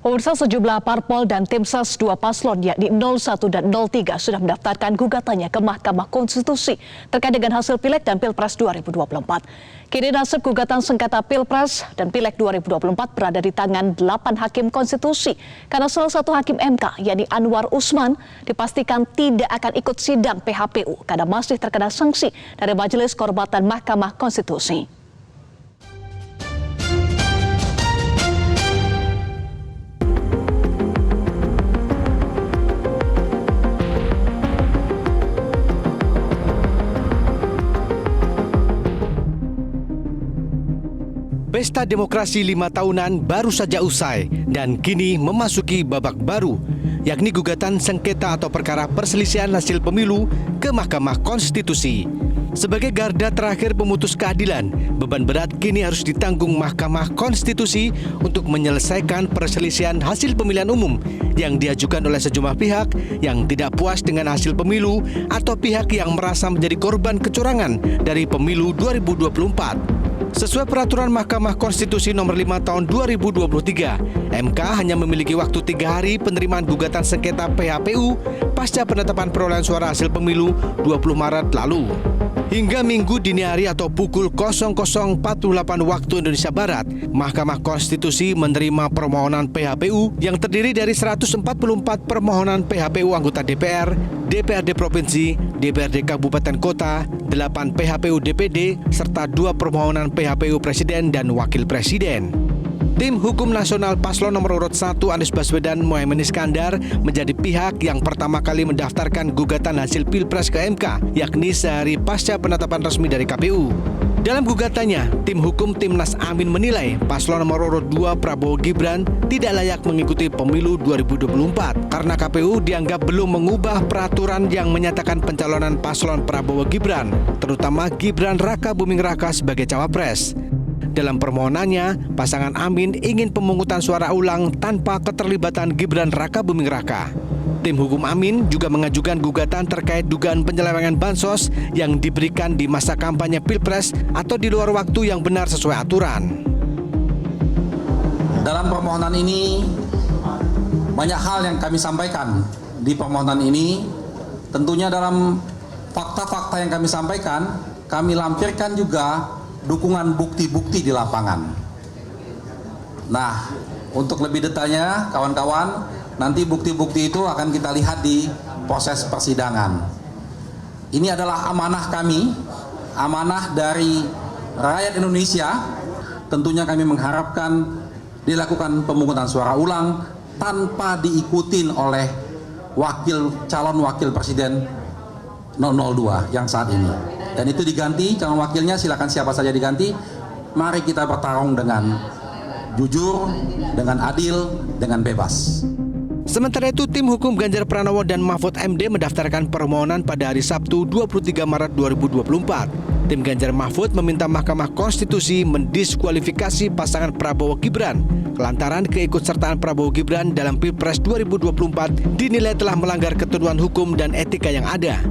Pemirsa, sejumlah parpol dan tim ses dua paslon yakni 01 dan 03 sudah mendaftarkan gugatannya ke Mahkamah Konstitusi terkait dengan hasil Pileg dan Pilpres 2024. Kini nasib gugatan sengketa Pilpres dan Pileg 2024 berada di tangan 8 hakim konstitusi karena salah satu hakim MK yakni Anwar Usman dipastikan tidak akan ikut sidang PHPU karena masih terkena sanksi dari Majelis Kehormatan Mahkamah Konstitusi. Pesta demokrasi 5 tahunan baru saja usai dan kini memasuki babak baru, yakni gugatan sengketa atau perkara perselisihan hasil pemilu ke Mahkamah Konstitusi. Sebagai garda terakhir pemutus keadilan, beban berat kini harus ditanggung Mahkamah Konstitusi untuk menyelesaikan perselisihan hasil pemilihan umum yang diajukan oleh sejumlah pihak yang tidak puas dengan hasil pemilu atau pihak yang merasa menjadi korban kecurangan dari pemilu 2024. Sesuai peraturan Mahkamah Konstitusi nomor 5 tahun 2023, MK hanya memiliki waktu 3 hari penerimaan gugatan sengketa PHPU pasca penetapan perolehan suara hasil pemilu 20 Maret lalu. Hingga Minggu dini hari atau pukul 00.48 waktu Indonesia Barat, Mahkamah Konstitusi menerima permohonan PHPU yang terdiri dari 144 permohonan PHPU anggota DPR, DPRD Provinsi, DPRD Kabupaten Kota, 8 PHPU DPD, serta 2 permohonan PHPU Presiden dan Wakil Presiden. Tim Hukum Nasional Paslon nomor urut 1 Anies Baswedan Mohaimin Iskandar menjadi pihak yang pertama kali mendaftarkan gugatan hasil Pilpres ke MK, yakni sehari pasca penetapan resmi dari KPU. Dalam gugatannya, tim hukum Timnas Amin menilai paslon nomor urut 2 Prabowo Gibran tidak layak mengikuti pemilu 2024 karena KPU dianggap belum mengubah peraturan yang menyatakan pencalonan paslon Prabowo Gibran, terutama Gibran Raka Buming Raka sebagai cawapres. Dalam permohonannya, pasangan Amin ingin pemungutan suara ulang tanpa keterlibatan Gibran Raka Buming Raka. Tim hukum Amin juga mengajukan gugatan terkait dugaan penyelewengan bansos yang diberikan di masa kampanye Pilpres atau di luar waktu yang benar sesuai aturan. Dalam permohonan ini, banyak hal yang kami sampaikan di permohonan ini. Tentunya dalam fakta-fakta yang kami sampaikan, kami lampirkan juga dukungan bukti-bukti di lapangan. Nah, untuk lebih detailnya, kawan-kawan, nanti bukti-bukti itu akan kita lihat di proses persidangan. Ini adalah amanah kami, amanah dari rakyat Indonesia. Tentunya kami mengharapkan dilakukan pemungutan suara ulang tanpa diikutin oleh calon wakil presiden 002 yang saat ini. Dan itu diganti, calon wakilnya silakan siapa saja diganti. Mari kita bertarung dengan jujur, dengan adil, dengan bebas. Sementara itu, tim hukum Ganjar Pranowo dan Mahfud MD mendaftarkan permohonan pada hari Sabtu 23 Maret 2024. Tim Ganjar Mahfud meminta Mahkamah Konstitusi mendiskualifikasi pasangan Prabowo Gibran lantaran keikutsertaan Prabowo Gibran dalam Pilpres 2024 dinilai telah melanggar ketentuan hukum dan etika yang ada.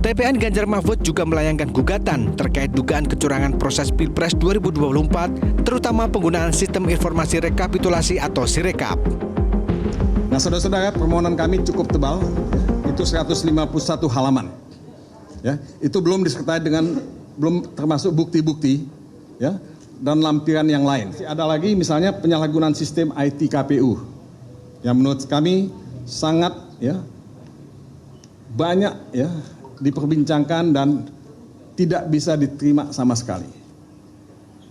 TPN Ganjar Mahfud juga melayangkan gugatan terkait dugaan kecurangan proses Pilpres 2024, terutama penggunaan sistem informasi rekapitulasi atau Sirekap. Nah, saudara-saudara, permohonan kami cukup tebal, itu 151 halaman. Ya, itu belum disertai dengan termasuk bukti-bukti, ya, dan lampiran yang lain. Ada lagi misalnya penyalahgunaan sistem IT KPU, yang menurut kami sangat, ya, banyak, ya, diperbincangkan dan tidak bisa diterima sama sekali.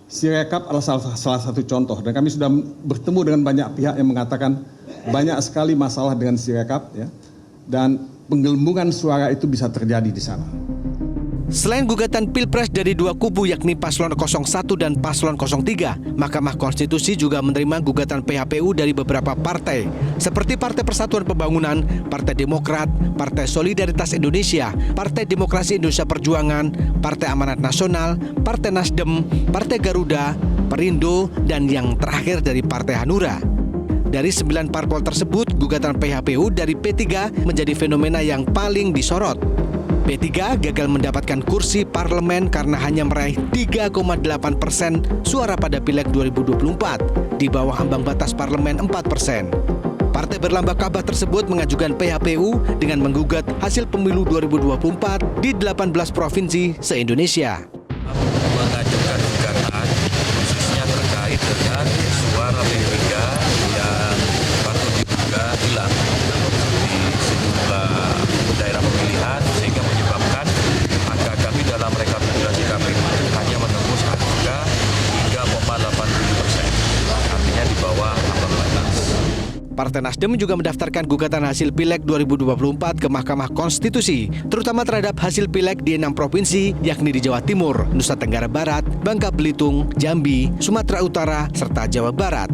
Sirekap adalah salah satu contoh, dan kami sudah bertemu dengan banyak pihak yang mengatakan banyak sekali masalah dengan Sirekap, ya, dan penggelembungan suara itu bisa terjadi di sana. Selain gugatan Pilpres dari dua kubu yakni Paslon 01 dan Paslon 03, Mahkamah Konstitusi juga menerima gugatan PHPU dari beberapa partai seperti Partai Persatuan Pembangunan, Partai Demokrat, Partai Solidaritas Indonesia, Partai Demokrasi Indonesia Perjuangan, Partai Amanat Nasional, Partai Nasdem, Partai Garuda, Perindo, dan yang terakhir dari Partai Hanura. Dari 9 parpol tersebut, gugatan PHPU dari P3 menjadi fenomena yang paling disorot. P3 gagal mendapatkan kursi parlemen karena hanya meraih 3,8% suara pada Pileg 2024, di bawah ambang batas parlemen 4%. Partai berlambang Ka'bah tersebut mengajukan PHPU dengan menggugat hasil pemilu 2024 di 18 provinsi se-Indonesia. Mengajukan gugatan khususnya terkait dengan suara P3 yang patut diduga hilang di sejumlah daerah pemilihan sehingga menyebabkan angka kami dalam rekapitulasi KPU itu hanya menembus angka 3,87%, artinya di bawah ambang batas. Partai Nasdem juga mendaftarkan gugatan hasil Pileg 2024 ke Mahkamah Konstitusi, terutama terhadap hasil Pileg di 6 provinsi, yakni di Jawa Timur, Nusa Tenggara Barat, Bangka Belitung, Jambi, Sumatera Utara, serta Jawa Barat.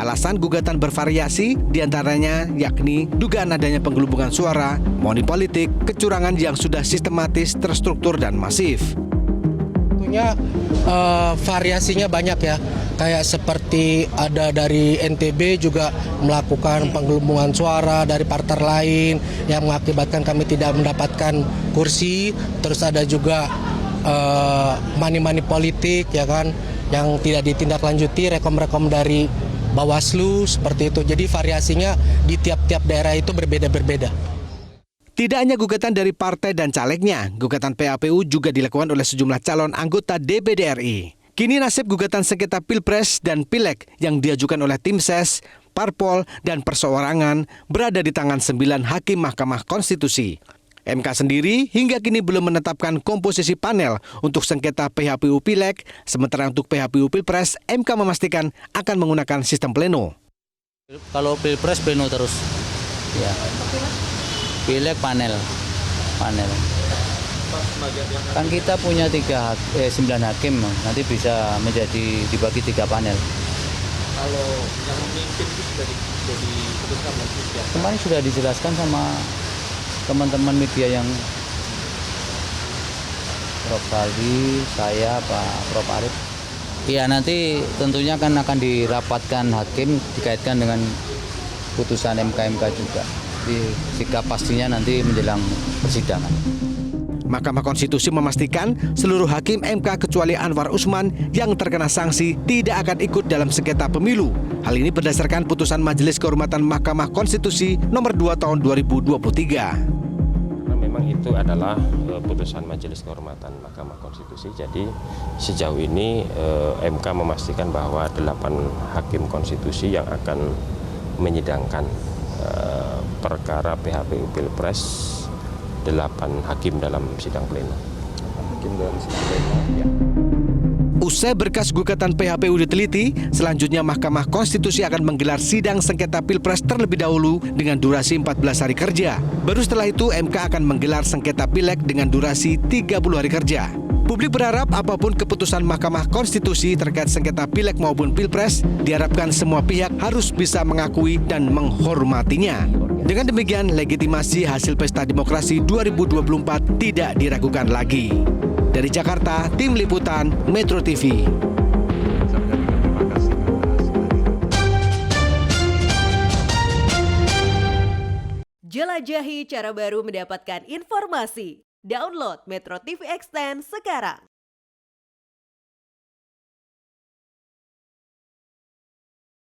Alasan gugatan bervariasi, diantaranya yakni dugaan adanya penggelembungan suara, money politik, kecurangan yang sudah sistematis, terstruktur, dan masif. Tentunya variasinya banyak ya, kayak seperti ada dari NTB juga melakukan penggelembungan suara dari partai lain yang mengakibatkan kami tidak mendapatkan kursi, terus ada juga money politik ya kan, yang tidak ditindaklanjuti, rekom dari Bawaslu seperti itu. Jadi variasinya di tiap-tiap daerah itu berbeda-berbeda. Tidak hanya gugatan dari partai dan calegnya, gugatan PHPU juga dilakukan oleh sejumlah calon anggota DPD RI. Kini nasib gugatan sengketa Pilpres dan Pileg yang diajukan oleh tim ses, parpol, dan perseorangan berada di tangan 9 hakim Mahkamah Konstitusi. MK sendiri hingga kini belum menetapkan komposisi panel untuk sengketa PHPU Pileg, sementara untuk PHPU Pilpres, MK memastikan akan menggunakan sistem pleno. Kalau Pilpres pleno terus, ya. Pileg panel. Kan kita punya 9 hakim, nanti bisa menjadi dibagi 3 panel. Kalau yang memimpin itu sudah diputuskan ya? Kemarin sudah dijelaskan sama teman-teman media yang Prof. Saldi, saya, Pak Prof. Arif. Iya, nanti tentunya kan akan dirapatkan hakim dikaitkan dengan putusan MK juga. Jadi sikap pastinya nanti menjelang persidangan. Mahkamah Konstitusi memastikan seluruh hakim MK kecuali Anwar Usman yang terkena sanksi tidak akan ikut dalam sengketa pemilu. Hal ini berdasarkan putusan Majelis Kehormatan Mahkamah Konstitusi nomor 2 tahun 2023. Karena memang itu adalah putusan Majelis Kehormatan Mahkamah Konstitusi. Jadi sejauh ini MK memastikan bahwa 8 hakim konstitusi yang akan menyidangkan perkara PHPU Pilpres, 8 hakim dalam sidang pleno. Ya. Usai berkas gugatan PHPU diteliti, selanjutnya Mahkamah Konstitusi akan menggelar sidang sengketa Pilpres terlebih dahulu dengan durasi 14 hari kerja. Baru setelah itu MK akan menggelar sengketa Pileg dengan durasi 30 hari kerja. Publik berharap apapun keputusan Mahkamah Konstitusi terkait sengketa Pileg maupun Pilpres, diharapkan semua pihak harus bisa mengakui dan menghormatinya. Dengan demikian, legitimasi hasil Pesta Demokrasi 2024 tidak diragukan lagi. Dari Jakarta, Tim Liputan Metro TV. Jelajahi cara baru mendapatkan informasi. Download Metro TV Extend sekarang.